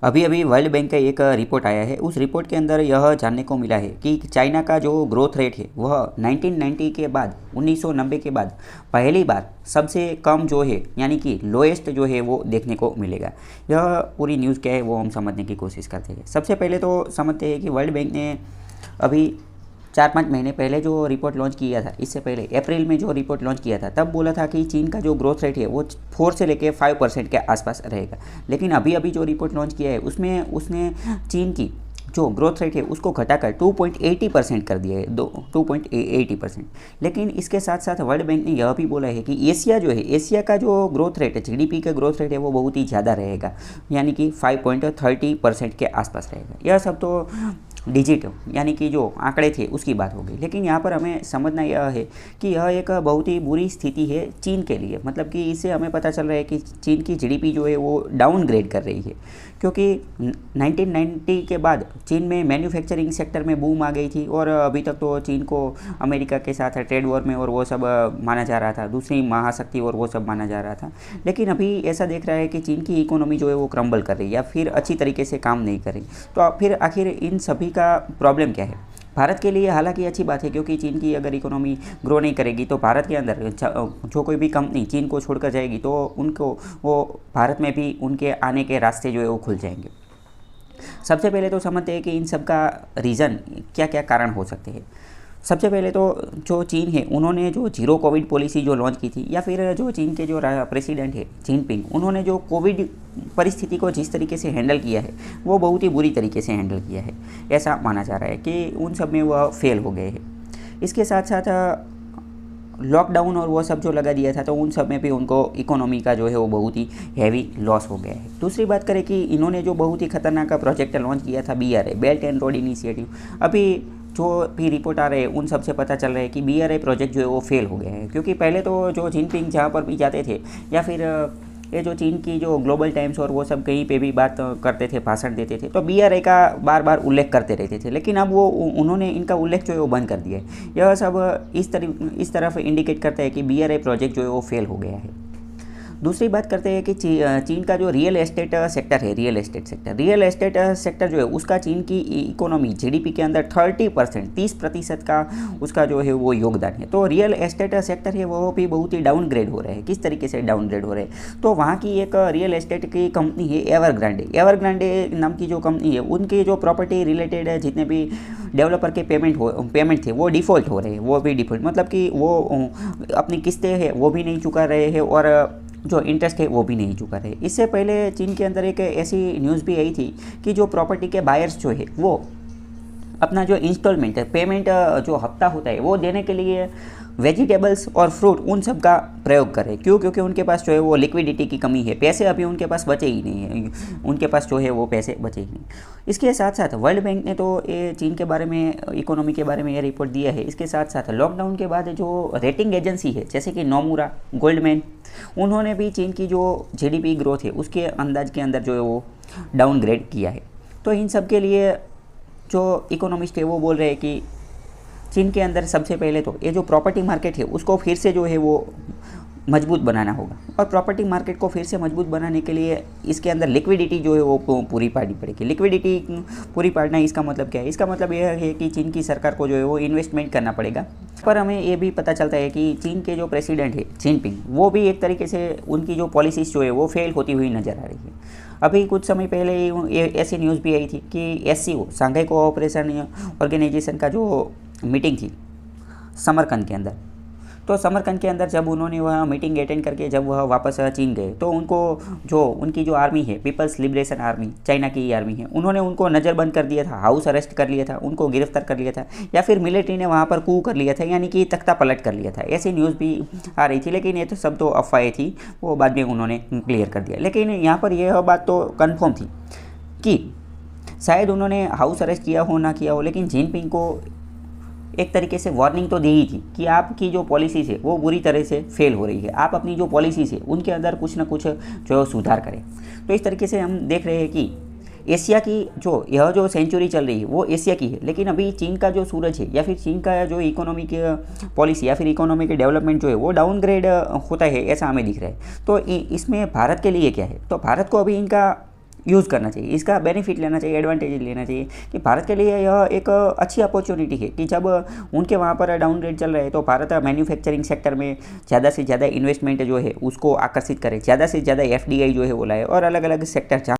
अभी अभी world bank का एक रिपोर्ट आया है। उस रिपोर्ट के अंदर यह जानने को मिला है कि चाइना का जो ग्रोथ रेट है वह 1990 के बाद 1990 के बाद पहली बार सबसे कम जो है यानी कि लोएस्ट जो है वो देखने को मिलेगा। यह पूरी न्यूज़ क्या है वो हम समझने की कोशिश करते हैं। सबसे पहले तो समझते हैं कि वर्ल्ड बैंक ने अभी 4-5 महीने पहले जो रिपोर्ट लॉन्च किया था, इससे पहले अप्रैल में जो रिपोर्ट लॉन्च किया था तब बोला था कि चीन का जो ग्रोथ रेट है वो 4 से लेकर 5% के आसपास रहेगा। लेकिन अभी अभी जो रिपोर्ट लॉन्च किया है उसमें उसने चीन की जो ग्रोथ रेट है उसको घटाकर 2.80% कर दिया है, 2.80%। लेकिन इसके साथ साथ वर्ल्ड बैंक ने यह भी बोला है कि एशिया जो है, एशिया का जो ग्रोथ रेट है, जीडीपी का ग्रोथ रेट है वो बहुत ही ज़्यादा रहेगा, यानी कि 5.30% के आसपास रहेगा। यह सब तो डिजिट यानी कि जो आंकड़े थे उसकी बात हो गई। लेकिन यहाँ पर हमें समझना यह है कि यह एक बहुत ही बुरी स्थिति है चीन के लिए। मतलब कि इससे हमें पता चल रहा है कि चीन की जीडीपी जो है वो डाउनग्रेड कर रही है, क्योंकि 1990 के बाद चीन में मैन्युफैक्चरिंग सेक्टर में बूम आ गई थी और अभी तक तो चीन को अमेरिका के साथ ट्रेड वॉर में और वो सब माना जा रहा था, दूसरी महाशक्ति और वो सब माना जा रहा था। लेकिन अभी ऐसा देख रहा है कि चीन की इकोनॉमी जो है वो क्रम्बल कर रही है या फिर अच्छी तरीके से काम नहीं कर रही। तो फिर आखिर इन सभी का प्रॉब्लम क्या है? भारत के लिए हालांकि अच्छी बात है, क्योंकि चीन की अगर इकोनॉमी ग्रो नहीं करेगी तो भारत के अंदर जो कोई भी कंपनी चीन को छोड़कर जाएगी तो उनको वो भारत में भी उनके आने के रास्ते जो है वो खुल जाएंगे। सबसे पहले तो समझते हैं कि इन सब का रीज़न क्या क्या कारण हो सकते हैं। सबसे पहले तो जो चीन है उन्होंने जो जीरो कोविड पॉलिसी जो लॉन्च की थी, या फिर जो चीन के जो प्रेसिडेंट है जिनपिंग, उन्होंने जो कोविड परिस्थिति को जिस तरीके से हैंडल किया है वो बहुत ही बुरी तरीके से हैंडल किया है। ऐसा माना जा रहा है कि उन सब में वह फेल हो गए हैं। इसके साथ साथ लॉकडाउन और वो सब जो लगा दिया था तो उन सब में भी उनको इकोनॉमी का जो है वो बहुत ही हैवी लॉस हो गया है। दूसरी बात करें कि इन्होंने जो बहुत ही खतरनाक प्रोजेक्ट लॉन्च किया था BRI, belt and road initiative, अभी जो भी रिपोर्ट आ रहे हैं उन सब से पता चल रहा है कि BRI प्रोजेक्ट जो है वो फेल हो गया है। क्योंकि पहले तो जो जिनपिंग जहाँ पर भी जाते थे या फिर ये जो चीन की जो ग्लोबल टाइम्स और वो सब कहीं पे भी बात करते थे, भाषण देते थे, तो BRI का बार बार उल्लेख करते रहते थे। लेकिन अब वो उन्होंने इनका उल्लेख जो है वो बंद कर दिया है। यह सब इस तरफ इंडिकेट करता है कि BRI प्रोजेक्ट जो है वो फेल हो गया है। दूसरी बात करते हैं कि चीन का जो रियल एस्टेट सेक्टर है, रियल एस्टेट सेक्टर जो है उसका चीन की इकोनॉमी जीडीपी के अंदर 30% का उसका जो है वो योगदान है। तो रियल एस्टेट सेक्टर है वो भी बहुत ही डाउनग्रेड हो रहा है। किस तरीके से डाउनग्रेड हो रहे हैं? तो वहाँ की एक रियल एस्टेट की कंपनी है एवरग्रांडे नाम की जो कंपनी है, उनके जो प्रॉपर्टी रिलेटेड जितने भी डेवलपर के पेमेंट थे वो डिफ़ॉल्ट हो रहे हैं। वो भी डिफ़ॉल्ट मतलब कि वो अपनी किस्तें हैं वो भी नहीं चुका रहे हैं और जो इंटरेस्ट है वो भी नहीं चुका रहे। इससे पहले चीन के अंदर एक ऐसी न्यूज़ भी आई थी कि जो प्रॉपर्टी के बायर्स जो है वो अपना जो इंस्टॉलमेंट पेमेंट जो हफ्ता होता है वो देने के लिए वेजिटेबल्स और फ्रूट उन सब का प्रयोग करें। क्यों? क्योंकि उनके पास जो है वो लिक्विडिटी की कमी है, पैसे अभी उनके पास बचे ही नहीं है, उनके पास जो है वो पैसे बचे ही नहीं। इसके साथ साथ वर्ल्ड बैंक ने तो ये चीन के बारे में, इकोनॉमी के बारे में ये रिपोर्ट दिया है। इसके साथ साथ लॉकडाउन के बाद जो रेटिंग एजेंसी है जैसे कि नोमुरा, गोल्डमैन, उन्होंने भी चीन की जो जीडीपी ग्रोथ है उसके अंदाज के अंदर जो है वो डाउनग्रेड किया है। तो इन सब के लिए जो इकोनॉमिस्ट है वो बोल रहे हैं कि चीन के अंदर सबसे पहले तो ये जो प्रॉपर्टी मार्केट है उसको फिर से जो है वो मजबूत बनाना होगा। और प्रॉपर्टी मार्केट को फिर से मजबूत बनाने के लिए इसके अंदर लिक्विडिटी जो है वो पूरी पाड़नी पड़ेगी। लिक्विडिटी पूरी पाड़ना इसका मतलब क्या है? इसका मतलब यह है कि चीन की सरकार को जो है वो इन्वेस्टमेंट करना पड़ेगा। पर हमें ये भी पता चलता है कि चीन के जो प्रेसिडेंट है जिनपिंग, वो भी एक तरीके से उनकी जो पॉलिसीज़ जो है वो फेल होती हुई नज़र आ रही है। अभी कुछ समय पहले ऐसी न्यूज़ भी आई थी कि SCO, शांघाई कोऑपरेशन ऑर्गेनाइजेशन का जो मीटिंग थी समरकंद के अंदर, तो समरकंद के अंदर जब उन्होंने वह मीटिंग अटेंड करके जब वह वापस चीन गए तो उनको जो उनकी जो आर्मी है, पीपल्स लिबरेशन आर्मी, चाइना की आर्मी है, उन्होंने उनको नज़रबंद कर दिया था, हाउस अरेस्ट कर लिया था, उनको गिरफ्तार कर लिया था, या फिर मिलिट्री ने वहाँ पर कू कर लिया था, यानी कि तख्ता पलट कर लिया था। ऐसी न्यूज़ भी आ रही थी। लेकिन ये तो सब तो अफवाहें थी, वो बाद में उन्होंने क्लियर कर दिया। लेकिन यहाँ पर यह बात तो कन्फर्म थी कि शायद उन्होंने हाउस अरेस्ट किया हो ना किया हो, लेकिन जिनपिंग को एक तरीके से वार्निंग तो दी ही थी कि आपकी जो पॉलिसीज़ है वो बुरी तरह से फेल हो रही है, आप अपनी जो पॉलिसीज़ है उनके अंदर कुछ ना कुछ जो सुधार करें। तो इस तरीके से हम देख रहे हैं कि एशिया की यह जो सेंचुरी चल रही है वो एशिया की है। लेकिन अभी चीन का जो सूरज है या फिर चीन का जो इकोनॉमिक पॉलिसी या फिर इकोनॉमिक डेवलपमेंट जो है वो डाउनग्रेड होता है, ऐसा हमें दिख रहा है। तो इसमें भारत के लिए क्या है? तो भारत को अभी इनका यूज़ करना चाहिए, इसका बेनिफिट लेना चाहिए, एडवांटेज लेना चाहिए कि भारत के लिए यह एक अच्छी अपॉर्चुनिटी है कि जब उनके वहाँ पर डाउन रेट चल रहे हैं तो भारत मैन्युफैक्चरिंग सेक्टर में ज़्यादा से ज़्यादा इन्वेस्टमेंट जो है उसको आकर्षित करे, ज़्यादा से ज़्यादा FDI जो है वो लाए और अलग अलग सेक्टर